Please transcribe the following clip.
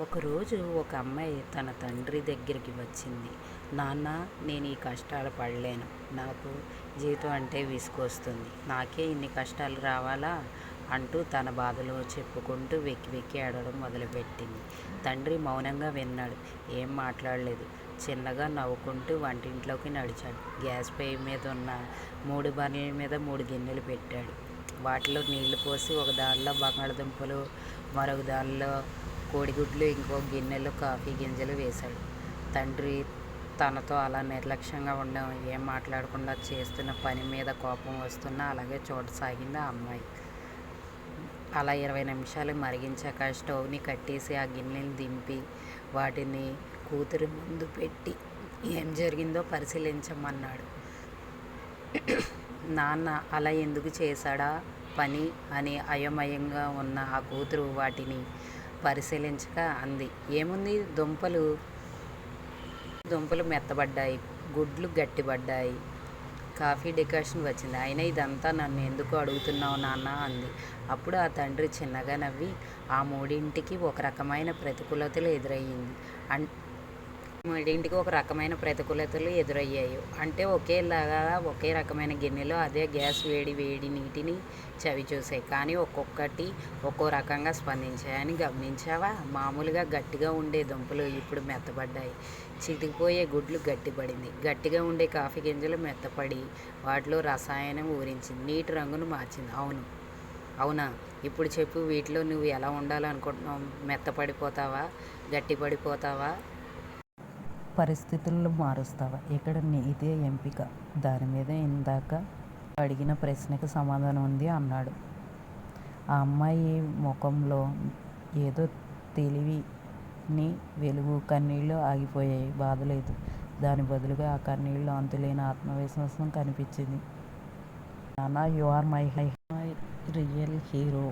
ఒకరోజు ఒక అమ్మాయి తన తండ్రి దగ్గరికి వచ్చింది. నాన్న, నేను ఈ కష్టాలు పడలేను. నాకు జీవితం అంటే విసుగొస్తుంది. నాకే ఇన్ని కష్టాలు రావాలా అంటూ తన బాధలో చెప్పుకుంటూ వెక్కి వెక్కి ఏడవడం మొదలుపెట్టింది. తండ్రి మౌనంగా విన్నాడు. ఏం మాట్లాడలేదు. చిన్నగా నవ్వుకుంటూ వంటింట్లోకి నడిచాడు. గ్యాస్ పొయ్యి మీద ఉన్న 3 బర్నెల మీద 3 గిన్నెలు పెట్టాడు. వాటిలో నీళ్లు పోసి ఒక దానిలో బంగాళదుంపలు, మరొక దానిలో కోడిగుడ్లు, ఇంకో గిన్నెలో కాఫీ గింజలు వేశాడు. తండ్రి తనతో అలా నిర్లక్ష్యంగా ఉండడం, ఏం మాట్లాడకుండా చేస్తున్న పని మీద కోపం వస్తున్నా అలాగే చూడసాగింది ఆ అమ్మాయి. అలా 20 నిమిషాలు మరిగించాక స్టవ్ని కట్టేసి ఆ గిన్నెలు దింపి వాటిని కూతురి ముందు పెట్టి ఏం జరిగిందో పరిశీలించమన్నాడు. నాన్న అలా ఎందుకు చేశాడా పని అని అయోమయంగా ఉన్న ఆ కూతురు వాటిని పరిశీలించక అంది. ఏముంది, దుంపలు మెత్తబడ్డాయి, గుడ్లు గట్టిపడ్డాయి, కాఫీ డికాషన్ వచ్చింది. అయినా ఇదంతా నన్ను ఎందుకు అడుగుతున్నావు నాన్న అంది. అప్పుడు ఆ తండ్రి చిన్నగా నవ్వి, ఆ మూడింటికి ఒక రకమైన ప్రతికూలతలు ఎదురయ్యింది ఎదురయ్యాయి అంటే ఒకే రకమైన గిన్నెలో అదే గ్యాస్ వేడి నీటిని చవి చూశాయి. కానీ ఒక్కొక్కటి ఒక్కో రకంగా స్పందించాయని గమనించావా? మామూలుగా గట్టిగా ఉండే దుంపలు ఇప్పుడు మెత్తబడ్డాయి, చితికిపోయే గుడ్లు గట్టిపడింది, గట్టిగా ఉండే కాఫీ గింజలు మెత్తపడి వాటిలో రసాయనం ఊరించింది, నీటి రంగును మార్చింది. అవునా? ఇప్పుడు చెప్పు, వీటిలో నువ్వు ఎలా ఉండాలనుకుంటున్నావు? మెత్తపడిపోతావా, గట్టిపడిపోతావా? పరిస్థితులను మారుస్తావా? ఇక్కడ నీదే ఎంపిక. దాని మీద ఇందాక అడిగిన ప్రశ్నకు సమాధానం ఉంది అన్నాడు. ఆ అమ్మాయి ముఖంలో ఏదో తెలియని వెలుగు. కన్నీళ్లు ఆగిపోయాయి. బాధ లేదు. దాని బదులుగా ఆ కన్నీళ్ళలో అంతులేని ఆత్మవిశ్వాసం కనిపించింది. నాన్న, you are my real hero.